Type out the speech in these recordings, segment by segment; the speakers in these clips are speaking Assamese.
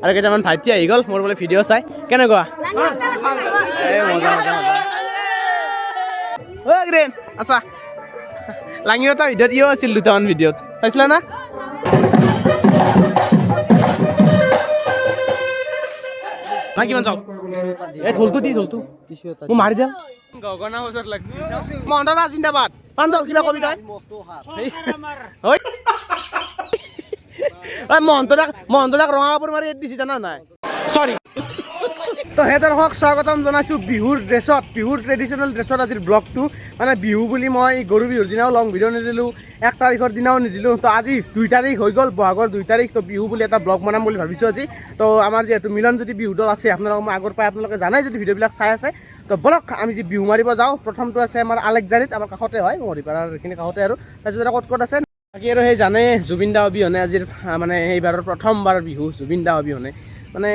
আৰু কেইটামান ভাইটি আহি গ'ল মোৰ বোলে ভিডিঅ' চাই কেনেকুৱা মজা মজা মজা গ্ৰেন আছা লাঙিও এটা ভিডিঅ'ত ইও আছিল দুটামান ভিডিঅ'ত চাইছিলা না না কিমান চাও এই ঢোলটো দি ঢোলটো মই মাৰি দিম গগনা বছৰ লাগছি মন্ডনা জিন্দাবাদ পাঞ্জল কিবা কবি তই ঐ মহন্তদাক ৰঙা কাপোৰ মাৰি দিছি জানা নাই সৰি তো হে দৰ্শক স্বাগতম জনাইছোঁ বিহুৰ ড্ৰেছত বিহুৰ ট্ৰেডিশ্যনেল ড্ৰেছত আজিৰ ব্লগটো মানে বিহু বুলি মই গৰু বিহুৰ দিনাও লং ভিডিঅ' নিদিলোঁ 1 তাৰিখৰ দিনাও নিদিলোঁ তো আজি 2 তাৰিখ হৈ গ'ল বহাগৰ 2 তাৰিখ তো বিহু বুলি এটা ব্লগ বনাম বুলি ভাবিছোঁ আজি তো আমাৰ যিহেতু মিলনজ্যোতি বিহু দল আছে আপোনালোকক মই আগৰ পৰাই আপোনালোকে জানাই যদি ভিডিঅ'বিলাক চাই আছে তো বলক আমি যি বিহু মাৰিব যাওঁ প্ৰথমটো আছে আমাৰ আলেকজাৰীত আমাৰ কাষতে হয় মৰিপাৰাৰ এইখিনি কাষতে আৰু তাৰপিছত ক'ত ক'ত আছে বাকী আৰু সেই জানে জুবিন দা অবিহনে আজিৰ মানে এইবাৰৰ প্ৰথমবাৰ বিহু জুবিন দা অবিহনে মানে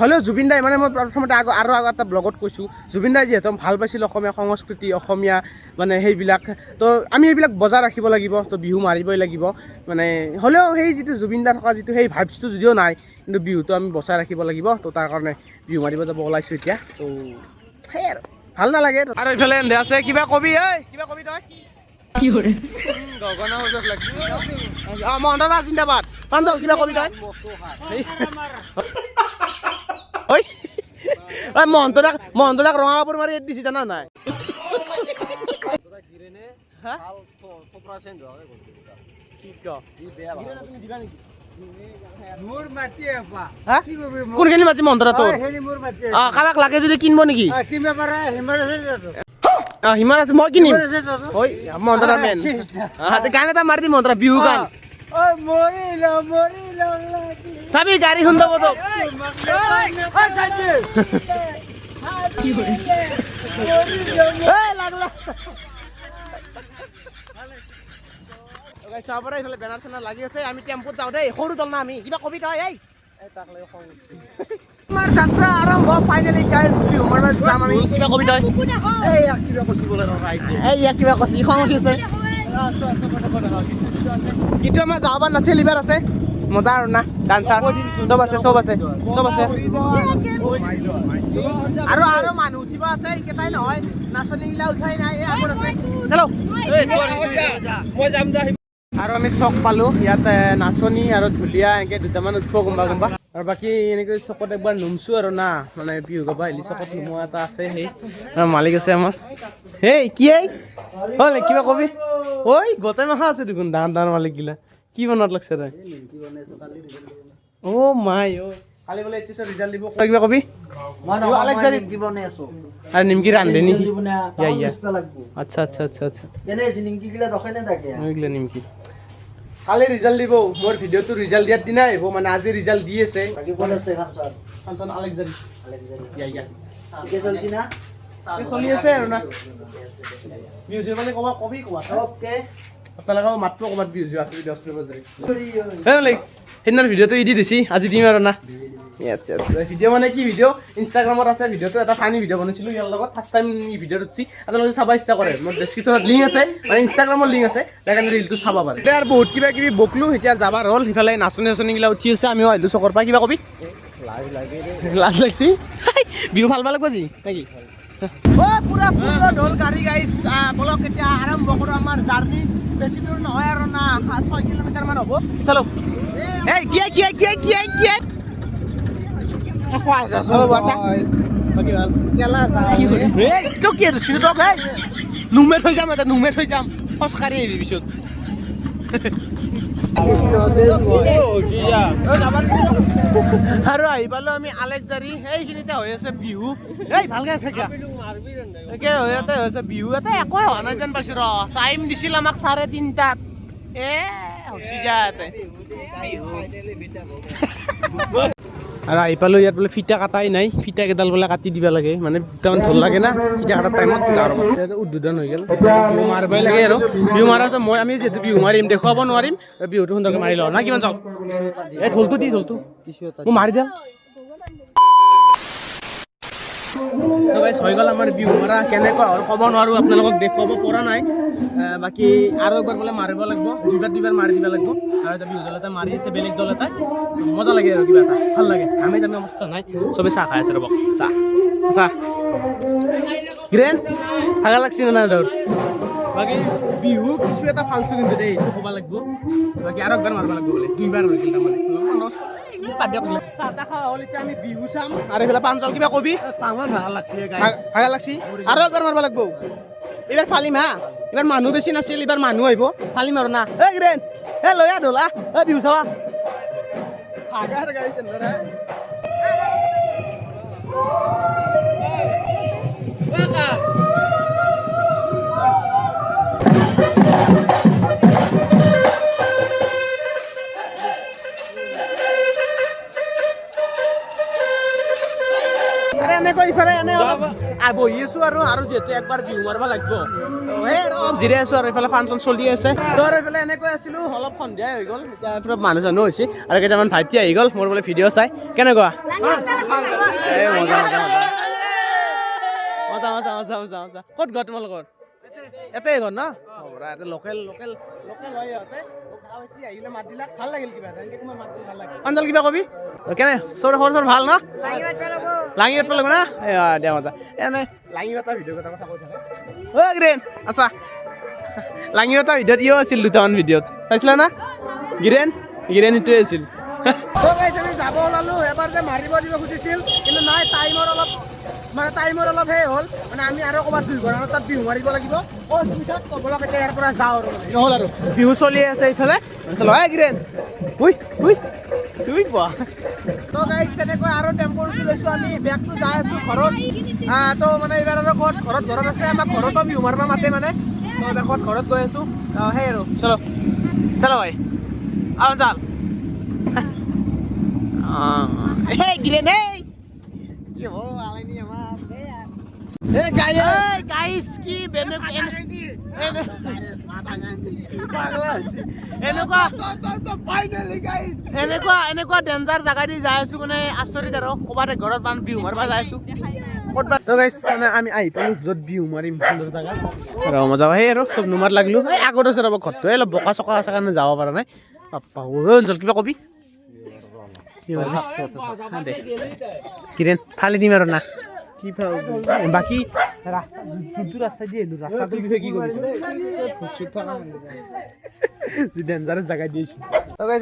হ'লেও জুবিন দাই মানে মই প্ৰথমতে আৰু এটা ব্লগত কৈছোঁ জুবিন দাই যিহেতু ভাল পাইছিল অসমীয়া সংস্কৃতি অসমীয়া মানে সেইবিলাক তো আমি এইবিলাক বজাই ৰাখিব লাগিব তো বিহু মাৰিবই লাগিব মানে হ'লেও সেই যিটো জুবিন দা থকা যিটো সেই ভাইবছটো যদিও নাই কিন্তু বিহুটো আমি বচাই ৰাখিব লাগিব তো তাৰ কাৰণে বিহু মাৰিব যাব ওলাইছোঁ এতিয়া তো সেই আৰু ভাল নালাগে আৰু এইফালে এনে আছে কিবা কবি কিবা কবি তই কি কৰে গগনা বছৰ লাগছি মহন্তনা জিন্দাবাদ পাঞ্জল কিবা কবি তই ঐ মহন্তদাক ৰঙা কাপোৰ মাৰি দিছি জানা নাই কোনখিনি মাটি মহন্তৰা তোৰ কাৰোবাক লাগে যদি কিনিব নেকি হিমান আছে মই কিনিম মহন্তৰা মেন গান এটা মাৰি দিম মহন্তৰা বিহু গান চাবি গাড়ী শুনব তো এইফালে বেনাৰ চেনাৰ লাগি আছে আমি টেম্পুত যাওঁ দেই সৰু দল না আমি কিবা কবি তই আমাৰ যাত্ৰা আৰম্ভ ফাইনেলি গাইজ বিহু মাৰিব যাম আমি কিবা কবি তই কিবা কচি খং উঠিছে কিন্তু আমাৰ যাবাৰ নাছিল এইবাৰ আছে মজা আৰু না ডান্সাৰ চব আছে আৰু মানুহ উঠিব আছে এইকেইটাই নহয় নাচনীগিলা উঠাই নাই আগত আছে চলো আৰু আমি চক পালোঁ ইয়াত নাচনী আৰু ঢুলীয়া এনেকৈ দুটামান উঠিব কোনোবা আৰু বাকী এনেকৈ চকত একবাৰ নুমছোঁ আৰু না মানে বিহু গাব আহিলে চকত নুমোৱা এটা আছে সেই মালিক আছে আমাৰ হেই কি হ'ল কিবা কবি ঐ গোটেই মাখা আছে দেখোন ডাঙৰ মালিকগিলা কি বনাত লাগছে তই অ' মাই কালি বোলে এইচএছৰ ৰিজাল্ট দিব কিবা কবি আৰু নিমকি ৰান্ধে নেকি আচ্ছা নিমকি কালি ৰিজাল্ট দিব মোৰ ভিডিঅ'টো ৰিজাল্ট দিয়াৰ দিনাই আহিব মানে আজি ৰিজাল্ট দি আছে ফাংচন আলেকজাৰী চলি আছে আৰু না মিউজিক মানে কবি আপোনালোকেও মাত্ৰ ক'ৰবাত বিহু আছে যদি অস্ত্ৰ বজাই সেইদিনাৰ ভিডিঅ'টো ইডি দিছি আজি দিম আৰু না ভিডিঅ' মানে কি ভিডিঅ' ইনষ্টাগ্ৰামত আছে ভিডিঅ'টো এটা ফানি ভিডিঅ' বনাইছিলোঁ ইয়াৰ লগত ফাৰ্ষ্ট টাইম ভিডিঅ'টো উঠছি আপোনালোকে চাব ইচ্ছা কৰে মোৰ ডেছক্ৰিপশ্যনত লিংক আছে মানে ইনষ্টাগ্ৰামৰ লিংক আছে তাৰ কাৰণে ৰিলটো চাব পাৰে এতিয়া আৰু বহুত কিবা কিবি বকলোঁ এতিয়া যাবাৰ হ'ল সিফালে নাচনীগিলা উঠি আছে আমিও আহিলোঁ চকৰ পৰা কিবা কবি লাজ লাগছি বিহু ভাল লাগব যি নেকি পুৰা ফুল ঢোল গাড়ী গাইছ বলক এতিয়া আৰম্ভ কৰোঁ আমাৰ জাৰ্ণি বেছি দূৰ নহয় আৰু না 6 কিলোমিটাৰমান হ'ব চলো নুমেট হৈ যাম খোজকাঢ়ি আহিবি পিছত আৰু আহি পালোঁ আমি আলেকজাৰী সেইখিনিতে হৈ আছে বিহু ভালকে থাকা হৈ আছে বিহু এটা একোৱে হোৱা নাই যেন পাইছোঁ টাইম দিছিল আমাক 3:30 হৈছি যাতে আৰু আহি পালোঁ ইয়াত বোলে ফিটা কাটাই নাই ফিটা কেইডাল বোলে কাটি দিব লাগে মানে দুটামান ঢোল লাগে না ফিটা কটাৰ টাইমত উদ্বোধন হৈ গ'ল বিহু মাৰিবই লাগে আৰু বিহু মাৰাটো আমি যিহেতু বিহু মাৰিম দেখুৱাব নোৱাৰিম বিহুটো সুন্দৰকৈ মাৰি লওঁ না কিমান চাওঁ এই ঢোলটো মই মাৰি দিম তো গাইছ হৈ গ'ল আমাৰ বিহু মাৰা কেনেকুৱা হ'ল ক'ব নোৱাৰোঁ আপোনালোকক দেখুৱাব পৰা নাই বাকী আৰু একবাৰ বোলে মাৰিব লাগিব দুইবাৰ মাৰি দিব লাগিব আৰু এটা বিহু দল এটা মাৰি আছে বেলেগ দল এটা মজা লাগে আৰু কিবা এটা ভাল লাগে আমি অৱস্থা নাই চবেই চাহ খাই আছে ৰ'ব চাহ গ্ৰেন ভাগা লাগছি না তোৰ বাকী বিহু কিছু এটা ফালছো কিন্তু দেই এইটো ক'ব লাগিব বাকী আৰু একবাৰ মাৰিব লাগিব বোলে দুইবাৰ হৈ গ'ল তাৰমানে চাহ তাহ খোৱা হ'ল এতিয়া আমি বিহু চাম আৰু এইফালে পাঞ্চল কিবা কবি তামান ভাগা লাগছি আৰু একবাৰ মাৰিব লাগিব এইবাৰ ফালিম হা এইবাৰ মানুহ বেছি নাছিল এইবাৰ মানুহ আহিব ফালিম আৰু না এই গ্ৰেন এই লৈ আহ ঢোলা এই বিহু চাবা ভাগাৰ গাইছে নৰা এনেকৈ ইফালে এনে অলপ বহি আছো আৰু যিহেতু একবাৰ বিহু মাৰিব লাগিব সেই অলপ জিৰাই আছো আৰু এইফালে ফাংচন চলি আছে তো আৰু এইফালে এনেকৈ আছিলো অলপ সন্ধিয়া হৈ গ'ল এতিয়া এইফালে মানুহ চানুহ হৈছে আৰু কেইটামান ভাইটি আহি গ'ল মোৰ বোলে ভিডিঅ' চাই কেনেকুৱা মজা ক'ত ঘৰ তোমালোকৰ এতে ঘৰ ন ইয়াতে লোকেল হয় ইহঁতে আহিলে মাত দিলা ভাল লাগিল কিবা পাঞ্জাল কিবা কবি কেনে সৰু ভাল ন লাঙি পাতিব লাগিব না দিয়া মজা এনে লাঙি পতা ভিডিঅ' কথা কৈ থাকে অ' গ্ৰেন আছা লাঙি পতা ভিডিঅ'ত ইও আছিল দুটামান ভিডিঅ'ত চাইছিলা না গিৰেন ইটোৱে আছিল আমি যাব ওলালো এবাৰ যে মাৰিব দিব খুজিছিল কিন্তু নাই টাইমৰ অলপ সেই হ'ল মানে আমি আৰু ক'ৰবাত 2 ঘণ্টা তাত বিহু মাৰিব লাগিব ক'বলক এতিয়া ইয়াৰ পৰা যাওঁ আৰু নহ'ল আৰু বিহু চলি আছে এইফালে গিৰেন তো গাইছ তেনেকৈ আৰু টেম্পো উঠি লৈছোঁ আমি বেগটো যাই আছোঁ ঘৰত তো মানে এইবাৰ আৰু ঘৰত আছে আমাক ঘৰতো বিহু মাৰিব মাতে মানে তো বেগত ঘৰত গৈ আছোঁ সেই আৰু চলো ভাই চাল hey gren hey yo alani amar hey guys ki bene এনেকুৱা ডেঞ্জাৰ জাগা দি যাই আছো মানে আচৰিত আৰু ক'বাত ঘৰত মান বিহু মাৰিব যাই আছো ক'তবা তো গাইছ মানে আমি আহি পালো য'ত বিহু মাৰিম সুন্দৰ জাগা আৰু মজা সেই আৰু চব নুমাৰ লাগলো এই আগত আছে ৰ'ব ঘৰটো অলপ বোকা চকা আছে কাৰণে যাব পৰা নাই পাপা অঞ্চল কিবা কবি কিৰেন ফালি দিম আৰু না কি বাকী যোনটো ৰাস্তা দি আহিলো ৰাস্তাটোৰ বিষয়ে কি কৰিম ডেঞ্জাৰাছ জাগা দিছোঁ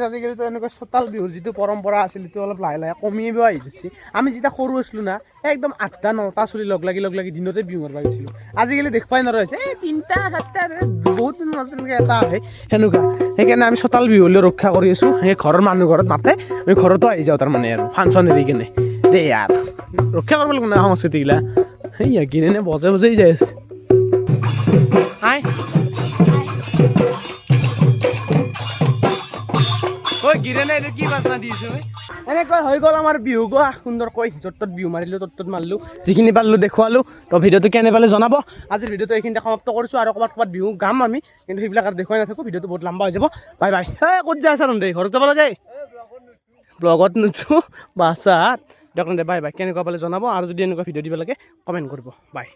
আজিকালিতো এনেকুৱা চোতাল বিহুৰ যিটো পৰম্পৰা আছিল সেইটো অলপ লাহে লাহে কমিব আহি যাচ্ছে আমি যেতিয়া সৰু আছিলোঁ না একদম 8টা 9টা চলি লগ লাগি দিনতে বিহু মাৰিব গৈছিলোঁ আজিকালি দেখবাই নোৱাৰা হৈছে 3টা 4টা বহুত নতুনকৈ এটা আহে সেনেকুৱা সেইকাৰণে আমি চোতাল বিহুলৈ ৰক্ষা কৰি আছোঁ সেই ঘৰৰ মানুহ ঘৰত মাতে আমি ঘৰতো আহি যাওঁ তাৰমানে আৰু ফাংচন এৰি কিনে দেই ইয়াৰ ৰক্ষা কৰিব লাগিব না সংস্কৃতিগিলা সেয়া কিনে বজাই যাই আছে গিৰেনে কি বাজনা দিছো এনেকৈ হৈ গ'ল আমাৰ বিহু গোৱা সুন্দৰকৈ য'ত বিহু মাৰিলোঁ ত'ত মাৰিলোঁ যিখিনি পাৰিলোঁ দেখুৱালোঁ তো ভিডিঅ'টো কেনে পালে জনাব আজিৰ ভিডিঅ'টো এইখিনিতে সমাপ্ত কৰিছোঁ আৰু ক'ৰবাত বিহু গাম আমি কিন্তু সেইবিলাক আৰু দেখুৱাই নাথাকোঁ ভিডিঅ'টো বহুত লম্বা হৈ যাব বাই ক'ত যায় আছা তহঁতে ঘৰত যাব লাগে ব্লগত নুঠো বাছাত দেখোন দে বাই কেনেকুৱা পালে জনাব আৰু যদি এনেকুৱা ভিডিঅ' দিব লাগে কমেণ্ট কৰিব বাই